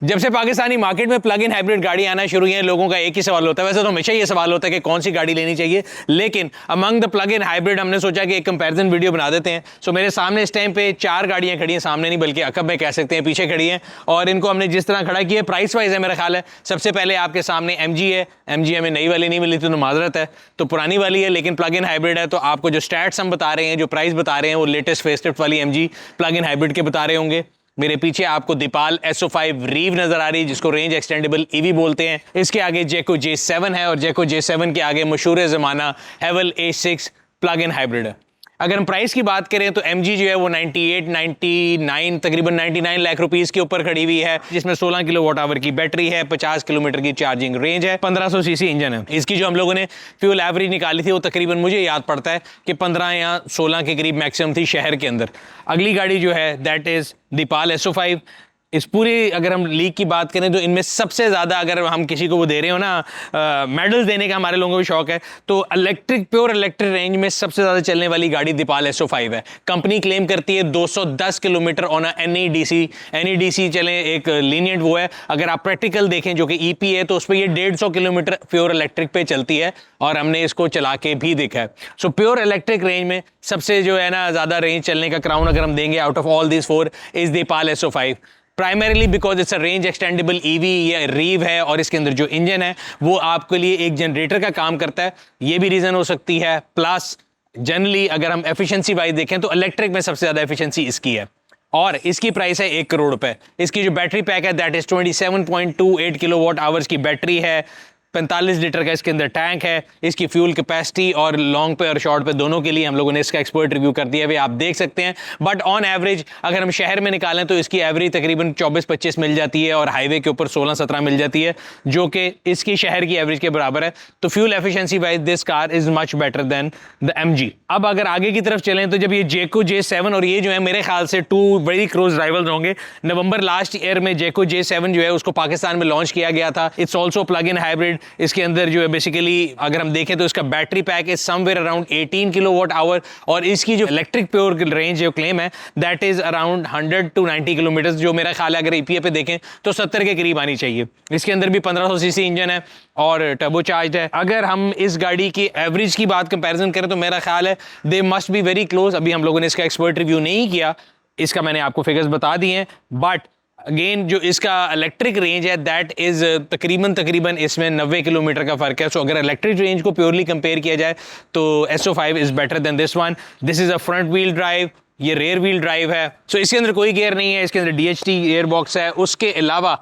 जब से पाकिस्तानी मार्केट में प्लग इन हाइब्रिड गाड़ी आना शुरू हुई है, लोगों का एक ही सवाल होता है। वैसे तो हमेशा ये सवाल होता है कि कौन सी गाड़ी लेनी चाहिए, लेकिन among the plug in hybrid हमने सोचा कि एक कंपैरिजन वीडियो बना देते हैं। सो मेरे सामने इस टाइम पे 4 गाड़ियां खड़ी हैं, सामने नहीं बल्कि अकब में कह सकते हैं, पीछे खड़ी हैं, और इनको हमने जिस तरह खड़ा किया प्राइस वाइज है मेरा ख्याल है। सबसे पहले आपके सामने MG है। MG हमें नई वाली नहीं मिली थी तो माजरत है, तो पुरानी वाली है, लेकिन प्लग इन हाइब्रिड है। तो आपको जो स्टैट्स हम बता रहे हैं, जो प्राइस बता रहे हैं, वो लेटेस्ट फेसलिफ्ट वाली MG प्लग इन हाइब्रिड के बता रहे होंगे। मेरे पीछे आपको दीपाल SO5 रीव नजर आ रही है, जिसको रेंज एक्सटेंडेबल EV बोलते हैं। इसके आगे जेको J7 है, और जेको J7 के आगे मशहूर जमाना हेवल H6 प्लग इन हाइब्रिड है। अगर हम प्राइस की बात करें तो MG जो है वो 99 तकरीबन 99 लाख रुपीस के ऊपर खड़ी हुई है, जिसमें 16 किलोवाट आवर की बैटरी है, 50 किलोमीटर की चार्जिंग रेंज है, 1500 सीसी इंजन है। इसकी जो हम लोगों ने फ्यूल एवरेज निकाली थी वो तकरीबन मुझे याद पड़ता है कि 15 या 16 के करीब मैक्सिमम थी शहर के अंदर। अगली गाड़ी जो है दैट इज दीपाल SO5। इस पूरी अगर हम लीग की बात करें तो इनमें सबसे ज़्यादा अगर हम किसी को वो दे रहे हो ना मेडल्स देने का हमारे लोगों को भी शौक है, तो प्योर इलेक्ट्रिक रेंज में सबसे ज़्यादा चलने वाली गाड़ी दीपाल SO5 है। कंपनी क्लेम करती है 210 किलोमीटर ऑन NEDC चले, एक लीनियंट वो है। अगर आप प्रैक्टिकल देखें जो कि EP है, तो उस पर ये 150 किलोमीटर प्योर इलेक्ट्रिक पे चलती है, और हमने इसको चला के भी देखा है। सो प्योर इलेक्ट्रिक रेंज में सबसे जो है ना ज़्यादा रेंज चलने का क्राउन अगर हम देंगे out of all this 4 is Deepal SO5, primarily because it's a range extendable EV या रीव है, और इसके अंदर जो इंजन है वो आपके लिए एक जनरेटर का काम करता है। ये भी रीजन हो सकती है। प्लस जनरली अगर हम एफिशिएंसी वाइज देखें तो इलेक्ट्रिक में सबसे ज्यादा एफिशिएंसी इसकी है, और इसकी प्राइस है 1 करोड़ रुपए। इसकी जो बैटरी पैक है दैट इज 27.28 किलोवाट आवर्स की बैटरी है, 45 लीटर का इसके अंदर टैंक है। इसकी फ्यूल कैपेसिटी और लॉन्ग पे और शॉर्ट पे दोनों के लिए हम लोगों ने इसका एक्सपर्ट रिव्यू कर दिया है, आप देख सकते हैं। बट ऑन एवरेज अगर हम शहर में निकालें तो इसकी एवरेज तकरीबन 24-25 मिल जाती है, और हाईवे के ऊपर 16-17 मिल जाती है, जो कि इसकी शहर की एवरेज के बराबर है। तो fuel efficiency wise this car is much better than the MG। अब अगर आगे की तरफ चलें तो जब ये जेको J7, और ये जो है मेरे ख्याल से 2 वेरी क्लोज राइवल्स होंगे। नवंबर लास्ट ईयर में जेको J7 जो है उसको पाकिस्तान में लॉन्च किया गया था। It's also plug in hybrid. इसके अंदर जो है बेसिकली अगर हम देखें तो इसका battery pack is somewhere around 18 kilowatt hour, और इसकी जो इलेक्ट्रिक प्योर रेंज जो क्लेम है that is around 100 to 90 kilometre, जो मेरा ख्याल है अगर EPA पे देखें तो 70 के करीब आनी चाहिए। इसके अंदर भी 1500 सीसी इंजन है और टर्बो चार्ज है। अगर हम इस गाड़ी की एवरेज की बात कंपैरिजन करें तो मेरा ख्याल है they must be very close. अभी हम लोगों ने इसका एक्सपर्ट रिव्यू नहीं किया, इसका मैंने आपको फिगर्स बता दिए हैं, बट अगेन जो इसका इलेक्ट्रिक रेंज है दैट इज तकरीबन इसमें 90 किलोमीटर का फर्क है। सो अगर इलेक्ट्रिक रेंज को प्योरली कंपेयर किया जाए तो SO5 is better than this one. This is a front wheel drive, ये रेयर व्हील ड्राइव है। सो इसके अंदर कोई गियर नहीं है, इसके अंदर DHT गियर बॉक्स है। उसके अलावा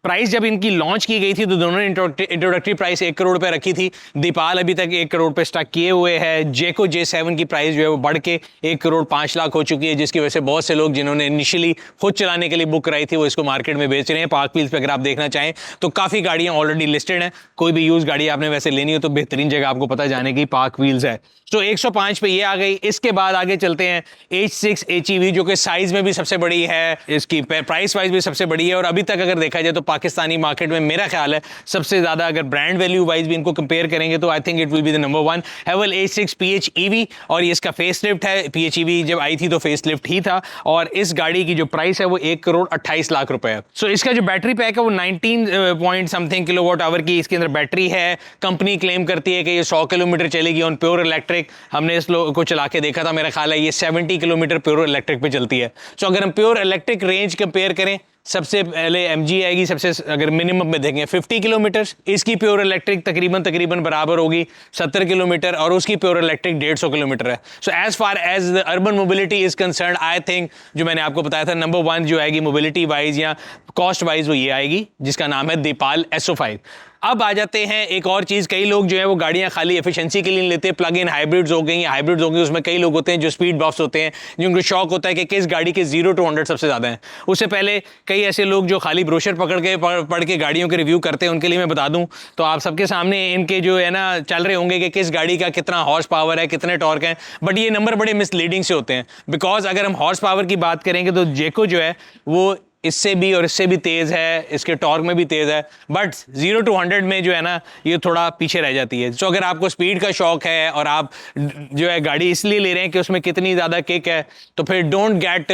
प्राइस जब इनकी लॉन्च की गई थी तो दोनों ने इंट्रोडक्टरी प्राइस 1 करोड़ पे रखी थी। दीपाल अभी तक 1 करोड़ पे स्टक किए हुए है। जेको J7 की प्राइस जो है वो बढ़ के 1 करोड़ 5 लाख हो चुकी है, जिसकी वजह से बहुत से लोग जिन्होंने इनिशियली खुद चलाने के लिए बुक कराई थी वो इसको मार्केट में बेच रहे हैं। पार्क व्हील्स पे अगर आप देखना चाहें तो काफ़ी गाड़ियाँ ऑलरेडी लिस्टेड हैं। कोई भी यूज गाड़ी आपने वैसे लेनी हो तो बेहतरीन जगह आपको पता जाने की पार्क व्हील्स है। तो 105 पे ये आ गई। इसके बाद आगे चलते हैं H6 HEV, जो कि साइज में भी सबसे बड़ी है, इसकी प्राइस वाइज भी सबसे बड़ी है, और अभी तक अगर देखा जाए तो पाकिस्तानी मार्केट में मेरा ख्याल है सबसे ज्यादा अगर ब्रांड वैल्यू वाइज भी इनको कंपेयर करेंगे तो I think it will be the number 1 हेवल H6 PHEV। और ये इसका फेसलिफ्ट है। PHEV जब आई थी तो फेसलिफ्ट ही था, और इस गाड़ी की जो प्राइस है वो 1 करोड़ 28 लाख रुपए है। सो इसका जो बैटरी पैक है वो 19 पॉइंट समथिंग किलोवाट आवर की इसके अंदर बैटरी है। कंपनी क्लेम करती है कि ये 100 किलोमीटर चलेगी ऑन प्योर इलेक्ट्रिक। हमने इस को चला के देखा था, मेरा ख्याल है ये 70 किलोमीटर प्योर इलेक्ट्रिक पे चलती है। सो अगर हम प्योर इलेक्ट्रिक रेंज कंपेयर करें, सबसे पहले MG आएगी, सबसे अगर मिनिमम में देखें 50 किलोमीटर, इसकी प्योर इलेक्ट्रिक तकरीबन बराबर होगी 70 किलोमीटर, और उसकी प्योर इलेक्ट्रिक 150 किलोमीटर है। So as far as the urban mobility is concern, I think जो मैंने आपको बताया था नंबर 1 जो आएगी मोबिलिटी वाइज या कॉस्ट वाइज वो ये आएगी, जिसका नाम है दीपाल SO5। अब आ जाते हैं एक और चीज़, कई लोग जो है वो गाड़ियां खाली एफिशिएंसी के लिए लेते हैं। प्लग इन हाइब्रिड्स हो गई, हाइब्रिड्स हो गई, उसमें कई लोग होते हैं जो स्पीड बफ्स होते हैं, जिनको शौक होता है कि किस गाड़ी के 0 to 100 सबसे ज़्यादा है। उससे पहले कई ऐसे लोग जो खाली ब्रोशर पढ़ के गाड़ियों के रिव्यू करते हैं, उनके लिए मैं बता दूं तो आप सबके सामने इनके जो है ना चल रहे होंगे कि किस गाड़ी का कितना हॉर्स पावर है, कितने टॉर्क है, बट ये नंबर बड़े मिसलीडिंग से होते हैं। बिकॉज अगर हम हॉर्स पावर की बात करेंगे तो जेको जो है वो इससे भी और इससे भी तेज़ है, इसके टॉर्क में भी तेज़ है, बट 0 to 100 में जो है ना ये थोड़ा पीछे रह जाती है। सो अगर आपको स्पीड का शौक है और आप जो है गाड़ी इसलिए ले रहे हैं कि उसमें कितनी ज़्यादा किक है, तो फिर don't get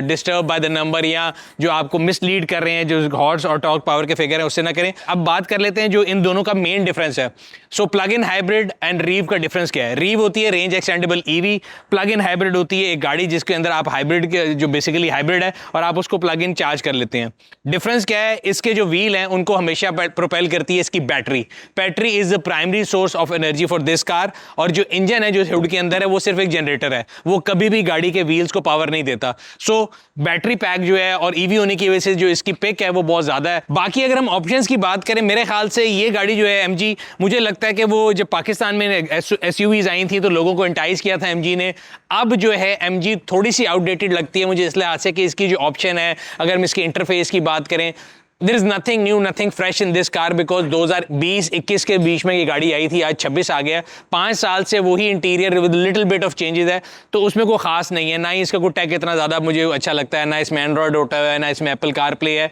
disturb by the number, या जो आपको मिसलीड कर रहे हैं जो हॉर्स और टॉर्क पावर के फिगर है उससे ना करें। अब बात कर लेते हैं जो इन दोनों का मेन डिफरेंस है। सो प्लग इन हाइब्रिड एंड रीव का डिफरेंस क्या है? रीव होती है range extendable EV, plug in hybrid होती है एक गाड़ी जिसके अंदर आप हाइब्रिड के जो बेसिकली हाइब्रिड है और आप उसको प्लग इन चार्ज कर लेते हैं। डिफरेंस क्या है? इसके जो व्हील हैं उनको हमेशा प्रोपेल करती है इसकी battery. Battery is the primary source of energy for this car, और जो इंजन है जो हुड के अंदर है वो सिर्फ एक जनरेटर है, वो कभी भी गाड़ी के व्हील्स को पावर नहीं देता। सो बैटरी पैक जो है और ईवी होने की वजह से जो इसकी पिक है वो बहुत ज्यादा है। बाकी अगर हम ऑप्शंस की बात करें, मेरे ख्याल से ये गाड़ी जो है एमजी, मुझे लगता है कि वो जब पाकिस्तान में एसयूवीज आई थी तो लोगों को एंटाइज किया था एमजी ने। अब जो है एमजी थोड़ी सी आउटडेटेड लगती है मुझे, इसलिए आज कि इसकी जो ऑप्शन है, अगर हम इसके इंटरफेस की बात करें, there is nothing new, nothing fresh in this car because 2020-21 के बीच में ये गाड़ी आई थी, आज 26 आ गया। 5 साल से वही interior with little bit of changes है, तो उसमें कोई खास नहीं है। ना ही इसका कोई टेक इतना ज़्यादा मुझे अच्छा लगता है, ना इसमें एंड्रॉयड ऑटो है, ना इसमें एप्पल कार प्ले है,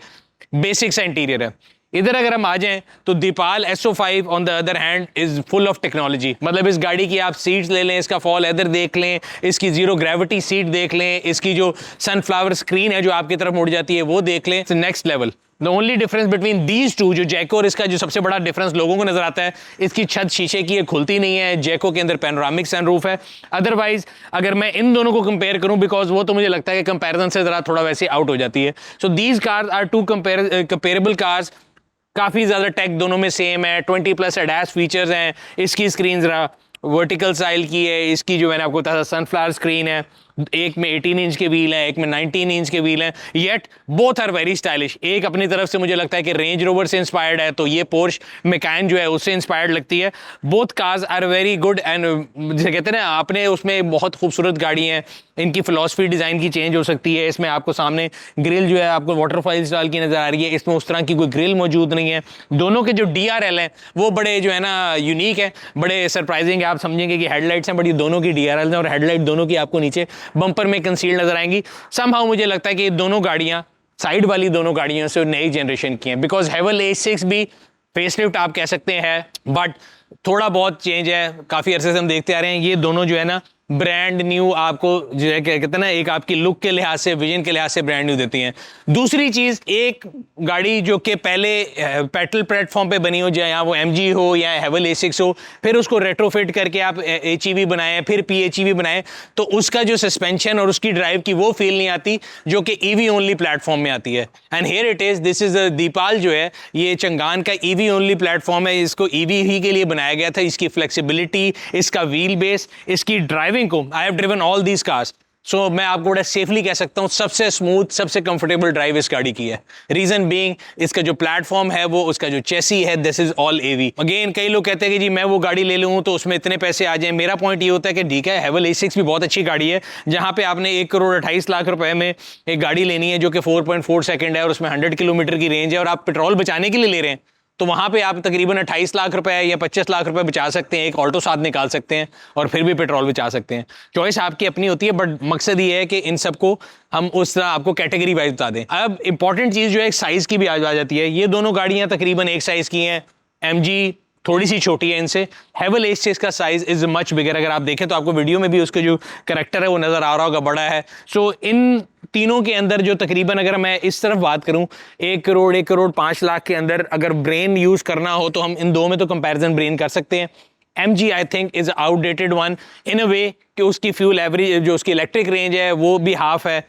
बेसिक सा इंटीरियर है। इधर अगर हम आ जाएं तो Deepal SO5 on the other hand is full of technology. मतलब इस गाड़ी की आप सीट्स ले लें, इसका फॉल लेदर देख लें, इसकी जीरो ग्रेविटी सीट देख लें, इसकी जो सनफ्लावर स्क्रीन है जो आपकी तरफ मुड़ जाती है वो देख लें, next level. The only difference between these two, जो जैको और इसका जो सबसे बड़ा डिफरेंस लोगों को नजर आता है, इसकी छत शीशे की है, खुलती नहीं है। जैको के अंदर पैनोरामिक सनरूफ है। अदरवाइज अगर मैं इन दोनों को कंपेयर करूं, बिकॉज वो तो मुझे लगता है कि कंपैरिजन से जरा थोड़ा वैसे आउट हो जाती है। So these cars are too comparable cars. काफ़ी ज़्यादा टेक दोनों में सेम है, 20+ एडास फीचर्स हैं। इसकी स्क्रीन ज़रा वर्टिकल स्टाइल की है, इसकी जो मैंने आपको बताया सनफ्लावर स्क्रीन है, एक में 18 इंच के व्हील हैं, एक में 19 इंच के व्हील हैं, yet both are very stylish. एक अपनी तरफ से मुझे लगता है कि रेंज रोवर से इंस्पायर्ड है, तो ये पोर्श मैकान जो है उससे इंस्पायर्ड लगती है। Both cars are very good and जैसे कहते हैं ना, आपने उसमें बहुत खूबसूरत गाड़ी हैं, इनकी फिलॉसफी डिज़ाइन की चेंज हो सकती है। इसमें आपको सामने ग्रिल जो है आपको वाटरफॉल स्टाइल की नज़र आ रही है, इसमें उस तरह की कोई ग्रिल मौजूद नहीं है। दोनों के जो DRL हैं वो बड़े जो है ना यूनिक है, बड़े सरप्राइजिंग है। आप समझेंगे कि हेडलाइट्स हैं बट ये दोनों की DRL हैं, और हेडलाइट दोनों की आपको नीचे बम्पर में कंसील्ड नजर आएंगी। समहाउ मुझे लगता है कि ये दोनों गाड़ियां, साइड वाली दोनों गाड़ियों से नई जनरेशन की हैं, बिकॉज हेवल H6 भी फेसलिफ्ट आप कह सकते हैं, बट थोड़ा बहुत चेंज है, काफ़ी अरसे से हम देखते आ रहे हैं। ये दोनों जो है ना ब्रांड न्यू आपको जो है कहते हैं ना, एक आपकी लुक के लिहाज से, विजन के लिहाज से ब्रांड न्यू देती हैं। दूसरी चीज़, एक गाड़ी जो कि पहले पेट्रोल प्लेटफॉर्म पे बनी हो, चाहे वो MG हो या हेवल A6 हो, फिर उसको रेट्रोफिट करके आप HEV बनाएं, फिर PHEV बनाएं, तो उसका जो सस्पेंशन और उसकी ड्राइव की वो फील नहीं आती जो कि EV ओनली प्लेटफॉर्म में आती है। And here it is, this is Deepal जो है ये चंगान का EV ओनली प्लेटफॉर्म है। इसको EV ही के लिए बनाया गया था। इसकी फ्लेक्सिबिलिटी, इसका व्हील बेस, इसकी ड्राइविंग को, I have driven all these cars, so मैं आपको बड़ा सेफली कह सकता हूँ सबसे स्मूथ, सबसे कंफर्टेबल ड्राइव इस गाड़ी की है। रीजन बीइंग इसका जो प्लेटफॉर्म है, वो उसका जो चेसी है, this is all AV। Again कई लोग कहते हैं कि जी मैं वो गाड़ी ले लूँ तो उसमें इतने पैसे आ जाए। मेरा पॉइंट ये होता है कि ठीक है, हेवल A6 भी बहुत अच्छी गाड़ी है, जहाँ पे आपने 1,28,00,000 रुपए में एक गाड़ी लेनी है जो कि 4.4 सेकंड है और उसमें 100 किलोमीटर की रेंज है, और आप पेट्रोल बचाने के लिए ले रहे हैं, तो वहाँ पे आप तकरीबन 28 लाख रुपए या 25 लाख रुपए बचा सकते हैं, एक ऑल्टो साथ निकाल सकते हैं और फिर भी पेट्रोल बचा सकते हैं। चॉइस आपकी अपनी होती है, बट मकसद ये है कि इन सबको हम उस तरह आपको कैटेगरी वाइज बता दें। अब इंपॉर्टेंट चीज़ जो है साइज़ की भी आ जाती है। ये दोनों गाड़ियाँ तकरीबन एक साइज़ की हैं, MG थोड़ी सी छोटी है इनसे, हेवल H6 का साइज इज मच बिगर। अगर आप देखें तो आपको वीडियो में भी उसके जो करैक्टर है वो नज़र आ रहा होगा, बड़ा है। सो इन तीनों के अंदर जो तकरीबन, अगर मैं इस तरफ बात करूं, 1 करोड़ 1,05,00,000 के अंदर अगर ब्रेन यूज़ करना हो तो हम इन दो में तो कंपैरिजन ब्रेन कर सकते हैं। MG I think is outdated one in a way कि उसकी फ्यूल एवरेज, जो उसकी इलेक्ट्रिक रेंज है वो भी हाफ है,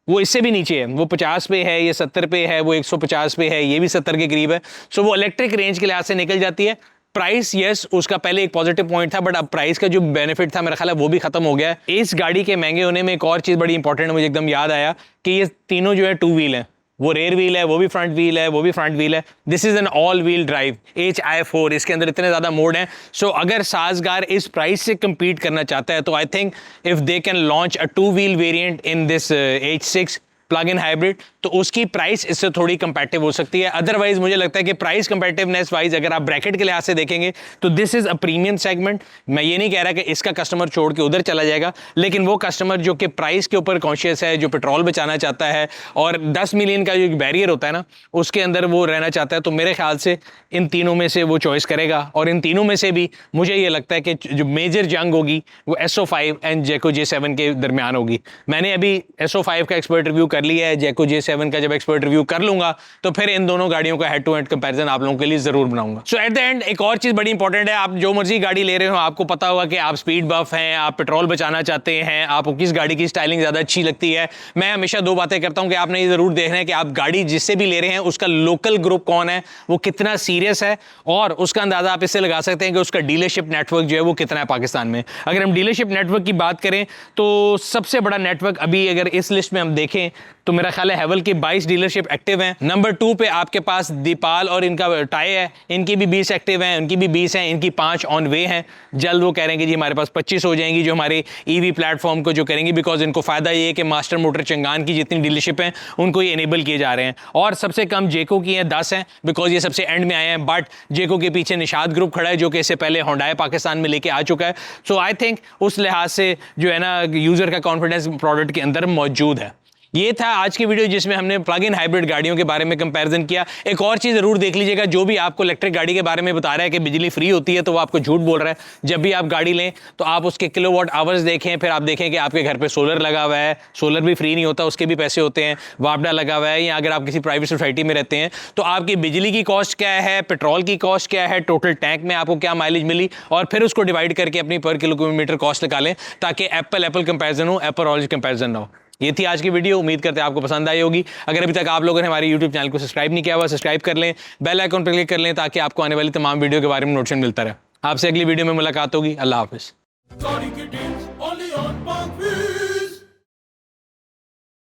वो इससे भी नीचे है। वो 50 पे है, ये 70 पे है, वो 150 पे है, ये भी 70 के करीब है। सो वो इलेक्ट्रिक रेंज के लिहाज से निकल जाती है। प्राइस यस उसका पहले एक पॉजिटिव पॉइंट था, बट अब प्राइस का जो बेनिफिट था मेरा ख्याल है वो भी खत्म हो गया है। इस गाड़ी के महंगे होने में एक और चीज़ बड़ी इंपॉर्टेंट है, मुझे एकदम याद आया कि ये तीनों जो है 2 व्हील हैं, वो रेयर व्हील है, वो भी फ्रंट व्हील है, वो भी फ्रंट व्हील है। This is an all wheel drive HI4। इसके अंदर इतने ज़्यादा मोड हैं। सो अगर साजगार इस प्राइस से compete करना चाहता है तो I think if they can launch a 2 wheel variant in this H6 plug in hybrid, तो उसकी प्राइस इससे थोड़ी कंपैटिटिव हो सकती है। अदरवाइज मुझे लगता है कि प्राइस कंपैटिटिवनेस वाइज अगर आप ब्रैकेट के लिहाज से देखेंगे तो this is a premium segment. मैं ये नहीं कह रहा कि इसका कस्टमर छोड़ के उधर चला जाएगा, लेकिन वो कस्टमर जो कि प्राइस के ऊपर कॉन्शियस है, जो पेट्रोल बचाना चाहता है और 10 मिलियन का जो बैरियर होता है ना उसके अंदर वो रहना चाहता है, तो मेरे ख्याल से इन तीनों में से वो चॉइस करेगा। और इन तीनों में से भी मुझे ये लगता है कि जो मेजर जंग होगी वो SO5 एंड जैको J7 के दरमियान होगी। मैंने अभी SO5 का एक्सपर्ट रिव्यू कर लिया है, जैको J7 का जब एक्सपर्ट रिव्यू कर लूंगा तो फिर इन दोनों गाड़ियों का हेड टू हेड कंपैरिजन आप लोगों के लिए जरूर बनाऊंगा। सो एट द एंड एक और चीज बड़ी इंपॉर्टेंट है, आप जो मर्जी गाड़ी ले रहे हो आपको पता होगा कि आप स्पीड बफ हैं, आप पेट्रोल बचाना चाहते हैं, आपको किस गाड़ी की स्टाइलिंग ज्यादा अच्छी लगती है। मैं हमेशा दो बातें करता हूं कि आपने ये जरूर देखना है कि आप गाड़ी जिससे भी ले रहे हैं उसका लोकल ग्रुप कौन है, वो कितना सीरियस है, और उसका अंदाजा आप इससे लगा सकते हैं कि उसका डीलरशिप नेटवर्क जो है वो कितना है पाकिस्तान में। अगर हम डीलरशिप नेटवर्क की बात करें तो सबसे बड़ा नेटवर्क अभी अगर इस लिस्ट में हम देखें तो मेरा ख्याल है हेवल की 22 डीलरशिप एक्टिव हैं। नंबर 2 पे आपके पास दीपाल और इनका टाई है, इनकी भी 20 एक्टिव हैं, उनकी भी 20 हैं, इनकी 5 ऑन वे हैं। जल्द वो कह रहे हैं कि जी हमारे पास 25 हो जाएंगी जो हमारे ईवी प्लेटफॉर्म को जो करेंगी, बिकॉज इनको फायदा ये है कि मास्टर मोटर चंगान की जितनी डीलरशिप हैं उनको ये इनेबल किए जा रहे हैं। और सबसे कम जेको की हैं 10 हैं, बिकॉज ये सबसे एंड में आए हैं। बट जेको के पीछे निशाद ग्रुप खड़ा है जो कि इससे पहले होंडाई पाकिस्तान में लेके आ चुका है। सो आई थिंक उस लिहाज से जो है ना यूजर का कॉन्फिडेंस प्रोडक्ट के अंदर मौजूद है। ये था आज की वीडियो जिसमें हमने प्लग इन हाइब्रिड गाड़ियों के बारे में कंपैरिजन किया। एक और चीज़ जरूर देख लीजिएगा, जो भी आपको इलेक्ट्रिक गाड़ी के बारे में बता रहा है कि बिजली फ्री होती है तो वो आपको झूठ बोल रहा है। जब भी आप गाड़ी लें तो आप उसके किलोवाट आवर्स देखें, फिर आप देखें कि आपके घर पे सोलर लगा हुआ है, सोलर भी फ्री नहीं होता, उसके भी पैसे होते हैं, वापडा लगा हुआ है, या अगर आप किसी प्राइवेट सोसाइटी में रहते हैं तो आपकी बिजली की कॉस्ट क्या है, पेट्रोल की कॉस्ट क्या है, टोटल टैंक में आपको क्या माइलेज मिली, और फिर उसको डिवाइड करके अपनी पर किलोमीटर कॉस्ट निकालें ताकि एप्पल कंपैरिजन हो, एप्पल ऑरेंज कंपैरिजन ना हो। ये थी आज की वीडियो, उम्मीद करते हैं आपको पसंद आई होगी। अगर अभी तक आप लोगों ने हमारे YouTube चैनल को सब्सक्राइब नहीं किया हुआ, सब्सक्राइब कर लें, बेल आइकन पर क्लिक कर लें ताकि आपको आने वाली तमाम वीडियो के बारे में नोटिफिकेशन मिलता रहे। आपसे अगली वीडियो में मुलाकात होगी। अल्लाह हाफिज़।